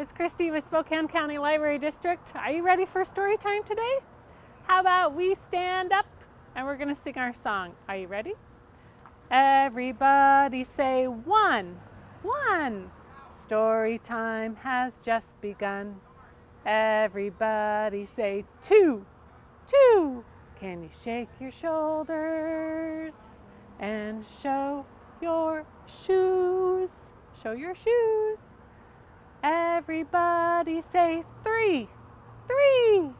it's Christie with Spokane County Library District. Are you ready for story time today? How about we stand up and we're gonna sing our song. Are you ready? Everybody say one, one. Story time has just begun. Everybody say two, two. Can you shake your shoulders and show your shoes? Show your shoes. Everybody say three, three.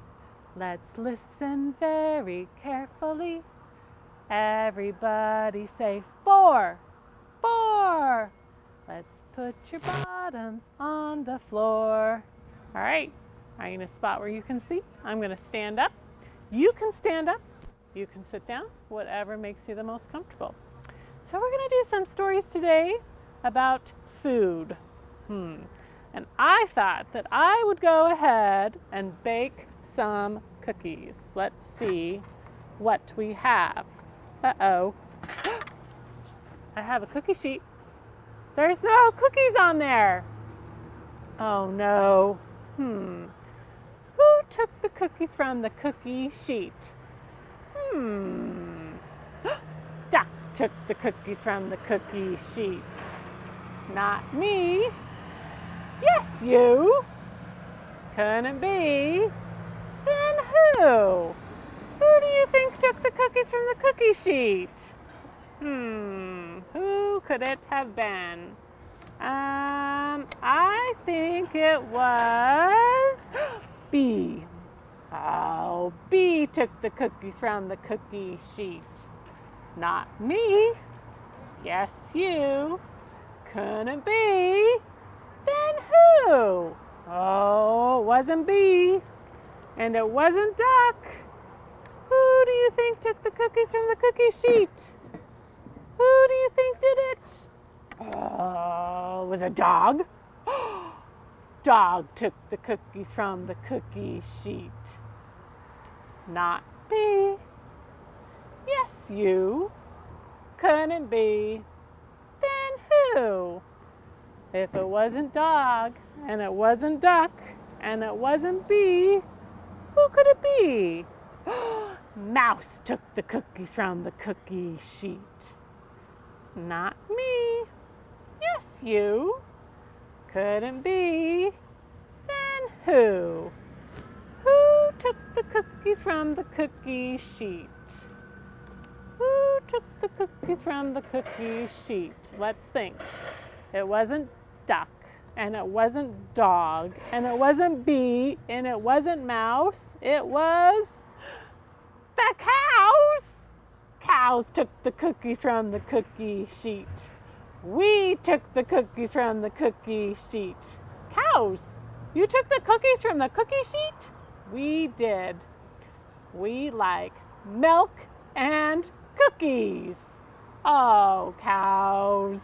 Let's listen very carefully. Everybody say four, four. Let's put your bottoms on the floor. All right, are you in a spot where you can see? I'm gonna stand up. You can stand up, you can sit down, whatever makes you the most comfortable. So we're gonna do some stories today about food. And I thought that I would go ahead and bake some cookies. Let's see what we have. Uh-oh. I have a cookie sheet. There's no cookies on there. Oh no. Who took the cookies from the cookie sheet? Duck took the cookies from the cookie sheet. Not me. Yes, you. Couldn't be. Then who? Who do you think took the cookies from the cookie sheet? Who could it have been? I think it was B. Oh, B took the cookies from the cookie sheet. Not me. Yes, you. Couldn't be. Then who? Oh, it wasn't B. And it wasn't Duck. Who do you think took the cookies from the cookie sheet? Who do you think did it? Oh, was it Dog? Dog took the cookies from the cookie sheet. Not B. Yes, you. Couldn't be. Then who? If it wasn't Dog, and it wasn't Duck, and it wasn't B, who could it be? Mouse took the cookies from the cookie sheet. Not me. Yes, you. Couldn't be. Then who? Who took the cookies from the cookie sheet? Who took the cookies from the cookie sheet? Let's think. It wasn't Duck, and it wasn't Dog, and it wasn't Bee, and it wasn't Mouse. It was the cows. Cows took the cookies from the cookie sheet. We took the cookies from the cookie sheet. Cows, you took the cookies from the cookie sheet? We did. We like milk and cookies. Oh, cows,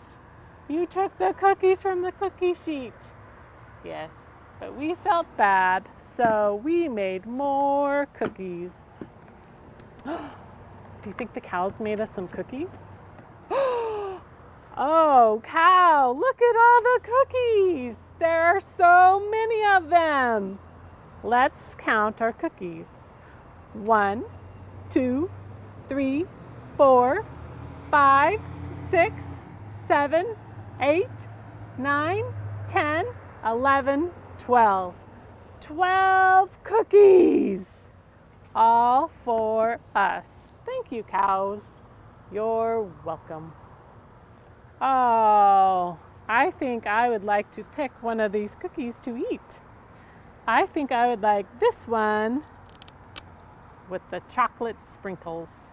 you took the cookies from the cookie sheet. Yes, but we felt bad, so we made more cookies. Do you think the cows made us some cookies? Oh, cow, look at all the cookies. There are so many of them. Let's count our cookies. 1, 2, 3, 4, 5, 6, 7, 8, 9, 10, 11, 12. 12 cookies, all for us. Thank you, cows. You're welcome. Oh, I think I would like to pick one of these cookies to eat. I think I would like this one with the chocolate sprinkles.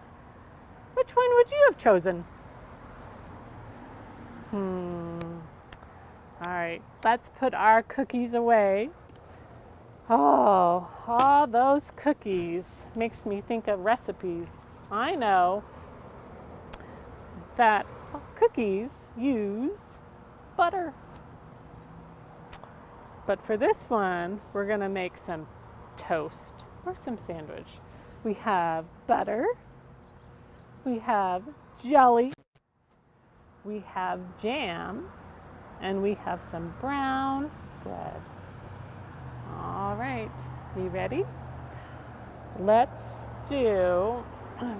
Which one would you have chosen? All right, let's put our cookies away. Oh, all those cookies makes me think of recipes. I know that cookies use butter. But for this one, we're gonna make some toast or some sandwich. We have butter, we have jelly, we have jam, and we have some brown bread. All right, you ready?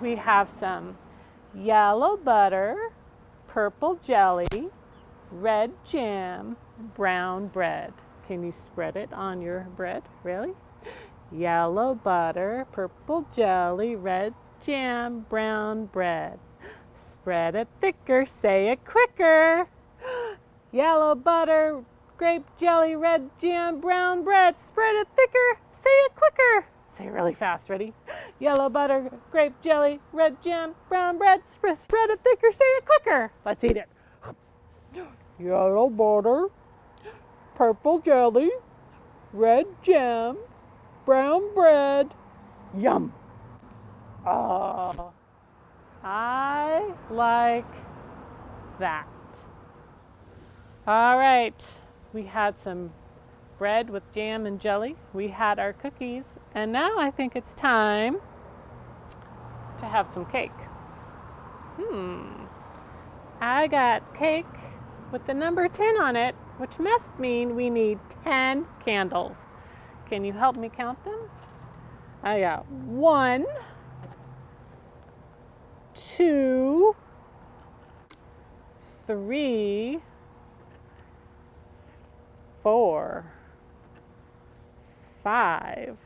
We have some yellow butter, purple jelly, red jam, brown bread. Can you spread it on your bread? Really? Yellow butter, purple jelly, red jam, brown bread. Spread it thicker, say it quicker. Yellow butter, grape jelly, red jam, brown bread. Spread it thicker, say it quicker. Say it really fast, ready? Yellow butter, grape jelly, red jam, brown bread. Spread it thicker, say it quicker. Let's eat it. Yellow butter, purple jelly, red jam, brown bread. Yum. Oh, I like that. All right, we had some bread with jam and jelly. We had our cookies, and now I think it's time to have some cake. I got cake with the number 10 on it, which must mean we need 10 candles. Can you help me count them? I got 1, 2, 3, 4, 5,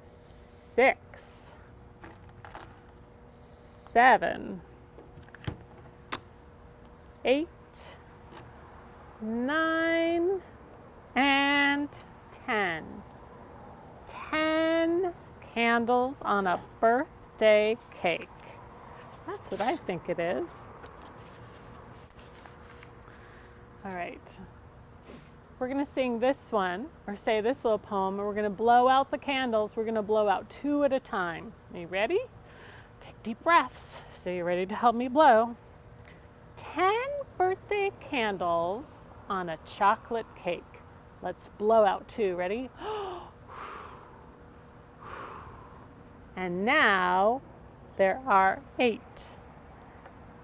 6, 7, 8, 9, and 10. 10 candles on a birthday cake. That's what I think it is. All right. We're going to sing this one, or say this little poem, and we're going to blow out the candles. We're going to blow out 2 at a time. Are you ready? Take deep breaths. So you're ready to help me blow. 10 birthday candles on a chocolate cake. Let's blow out 2. Ready? And now there are 8.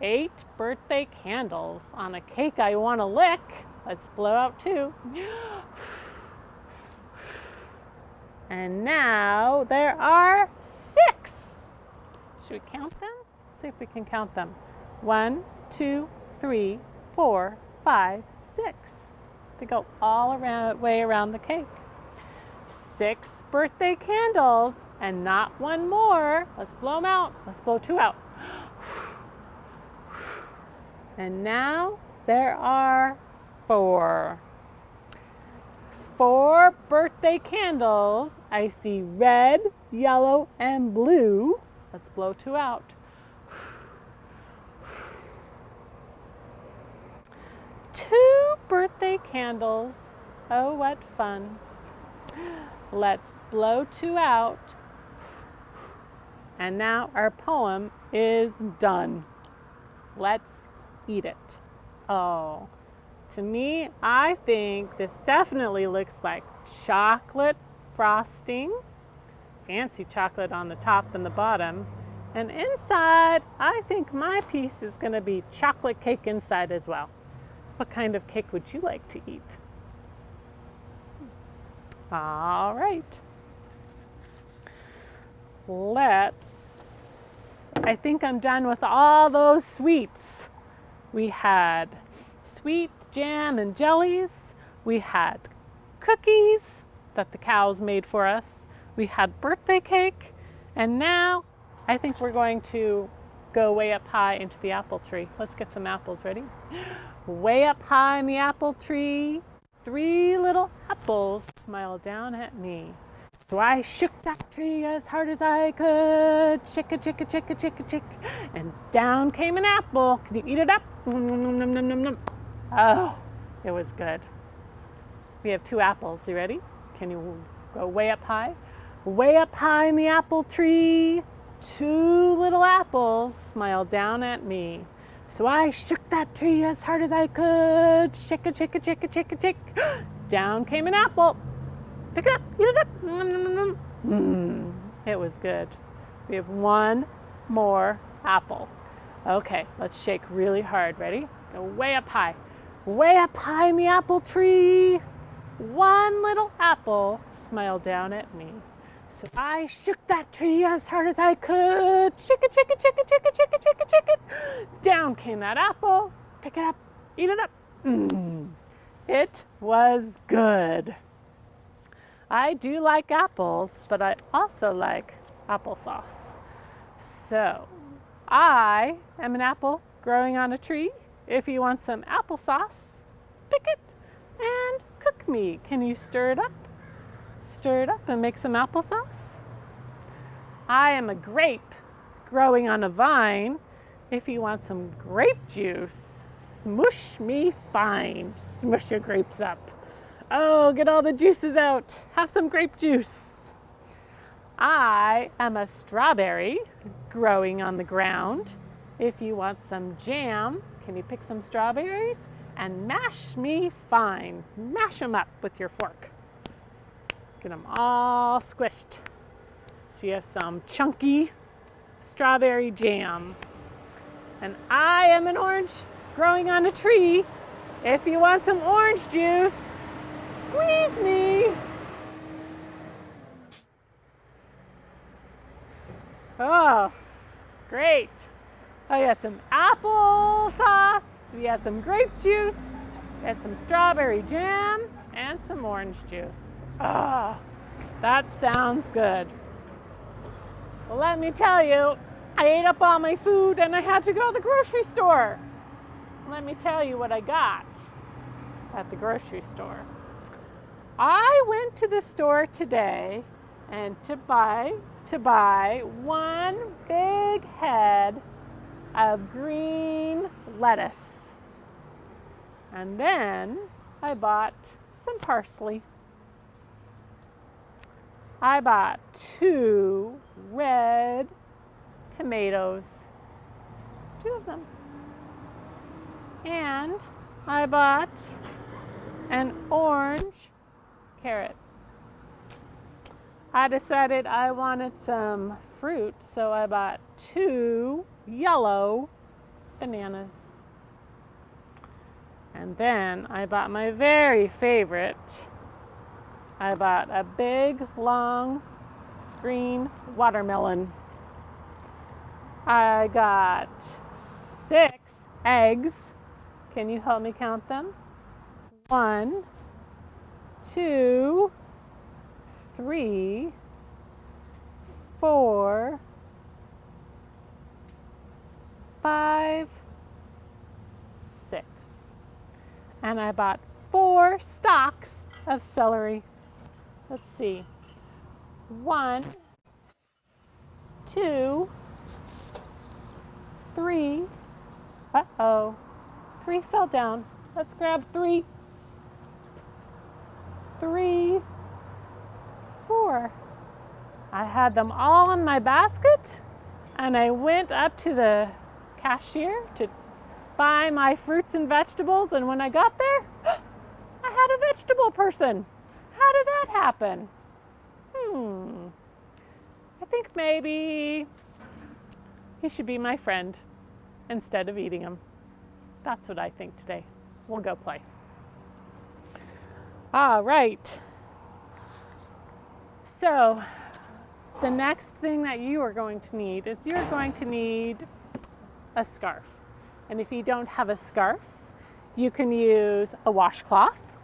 8 birthday candles on a cake I want to lick. Let's blow out 2. And now there are 6. Should we count them? Let's see if we can count them. 1, 2, 3, 4, 5, 6. They go all way around the cake. 6 birthday candles and not 1 more. Let's blow them out. Let's blow 2 out. And now there are 4. 4 birthday candles. I see red, yellow, and blue. Let's blow 2 out. 2 birthday candles. Oh, what fun. Let's blow 2 out. And now our poem is done. Let's eat it. Oh, to me, I think this definitely looks like chocolate frosting, fancy chocolate on the top and the bottom. And inside, I think my piece is going to be chocolate cake inside as well. What kind of cake would you like to eat? All right. I think I'm done with all those sweets. We had sweet jam and jellies. We had cookies that the cows made for us. We had birthday cake. And now I think we're going to go way up high into the apple tree. Let's get some apples. Ready? Way up high in the apple tree, 3 little apples smiled down at me. So I shook that tree as hard as I could. Shake it, shake it, shake it, shake it, shake. And down came an apple. Can you eat it up? Nom, nom, nom, nom, nom. Oh, it was good. We have 2 apples. You ready? Can you go way up high? Way up high in the apple tree, 2 little apples smiled down at me. So I shook that tree as hard as I could. Shake it, shake it, shake it, shake it, shake. Down came an apple. Pick it up, eat it up. It was good. We have 1 more apple. Okay, let's shake really hard. Ready? Go way up high. Way up high in the apple tree. one little apple smiled down at me. So I shook that tree as hard as I could. Shake it, shake it, shake it, shake it, shake it, shake it, shake it. Down came that apple. Pick it up, eat it up. It was good. I do like apples, but I also like applesauce. So I am an apple growing on a tree. If you want some applesauce, pick it and cook me. Can you stir it up? Stir it up and make some applesauce. I am a grape growing on a vine. If you want some grape juice, smush me fine. Smush your grapes up. Oh, get all the juices out. Have some grape juice. I am a strawberry growing on the ground. If you want some jam, can you pick some strawberries and mash me fine? Mash them up with your fork. Get them all squished. So you have some chunky strawberry jam. And I am an orange growing on a tree. If you want some orange juice, squeeze me. Oh, great. I got some applesauce, we had some grape juice, we had some strawberry jam, and some orange juice. Oh, that sounds good. Well, let me tell you, I ate up all my food and I had to go to the grocery store. Let me tell you what I got at the grocery store. I went to the store today and to buy one big head of green lettuce. And then I bought some parsley. I bought 2 red tomatoes, 2 of them. And I bought an orange carrot. I decided I wanted some fruit, so I bought 2 yellow bananas. And then I bought my very favorite. I bought a big, long, green watermelon. I got 6 eggs. Can you help me count them? 1, 2, 3, 4, 5, 6. And I bought 4 stalks of celery. Let's see. 1, 2, 3. Uh-oh. 3 fell down. Let's grab 3. 3, 4. I had them all in my basket, and I went up to the cashier to buy my fruits and vegetables, and when I got there, I had a vegetable person. How did that happen? I think maybe he should be my friend instead of eating him. That's what I think today. We'll go play. All right. So the next thing that you are going to need is you're going to need a scarf. And if you don't have a scarf, you can use a washcloth.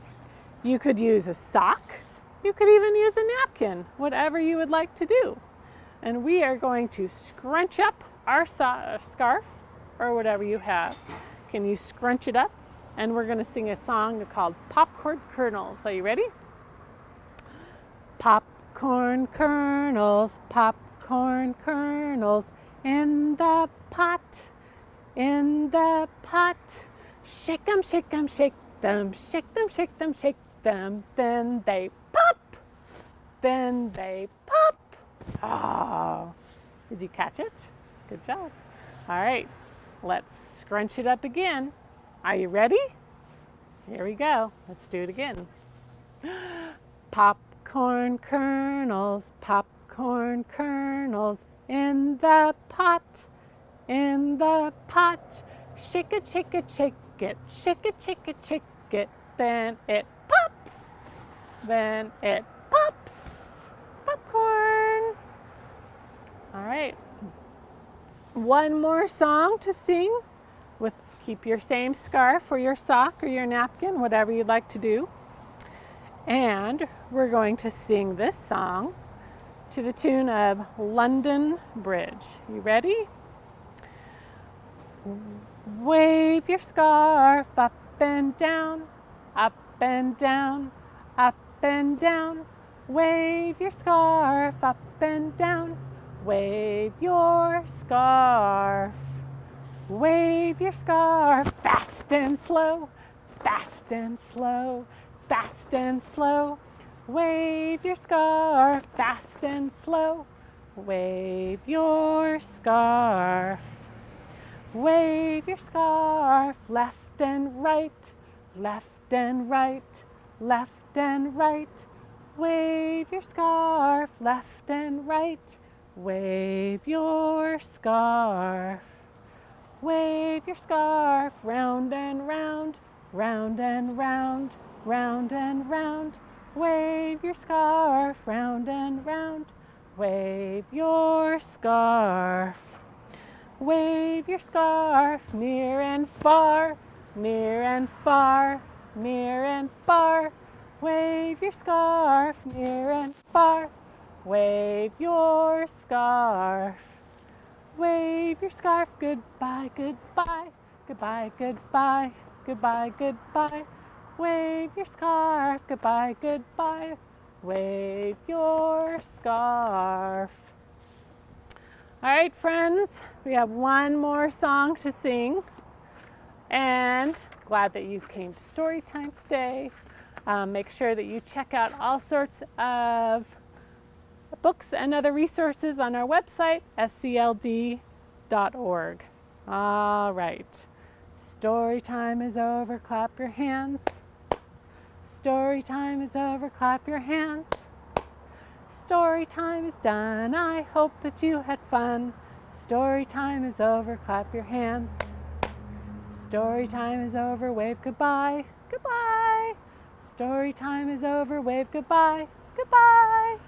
You could use a sock. You could even use a napkin, whatever you would like to do. And we are going to scrunch up our scarf or whatever you have. Can you scrunch it up? And we're going to sing a song called Popcorn Kernels. Are you ready? Popcorn kernels, popcorn kernels, in the pot, in the pot. Shake them, shake them, shake them, shake them, shake them, shake them. Then they pop, then they pop. Oh, did you catch it? Good job. All right, let's scrunch it up again. Are you ready? Here we go. Let's do it again. Popcorn kernels, popcorn kernels, in the pot, in the pot. Shake it, shake it, shake it, shake it, shake it, shake it, then it pops. then it pops. Popcorn. All right. One more song to sing with keep your same scarf or your sock or your napkin, whatever you'd like to do. And we're going to sing this song to the tune of London Bridge. You ready? Wave your scarf up and down, up and down, up and down. Wave your scarf up and down. Wave your scarf. Wave your scarf fast and slow, fast and slow, fast and slow. Wave your scarf fast and slow. Wave your scarf. Wave your scarf left and right, left and right, left and right. Wave your scarf left and right. Wave your scarf. Wave your scarf round and round, round and round, round and round. Wave your scarf round and round. Wave your scarf. Wave your scarf near and far, near and far, near and far. Wave your scarf near and far. Wave your scarf. Wave your scarf goodbye, goodbye, goodbye, goodbye, goodbye, goodbye. Wave your scarf goodbye, goodbye. Wave your scarf. All right, friends, we have one more song to sing. And glad that you came to Storytime today. Make sure that you check out all sorts of books and other resources on our website, scld.org. All right, Storytime is over, clap your hands. Storytime is over, clap your hands. Storytime is done, I hope that you had fun. Storytime is over, clap your hands. Storytime is over, wave goodbye, goodbye. Storytime is over, wave goodbye, goodbye.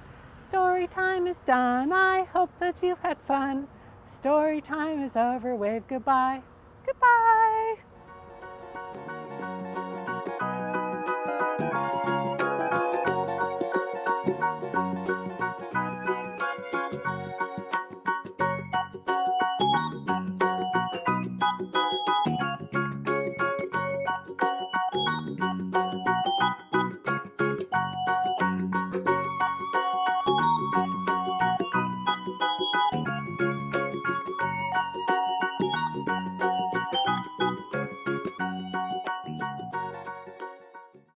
Storytime is done, I hope that you had fun. Storytime is over, wave goodbye, goodbye.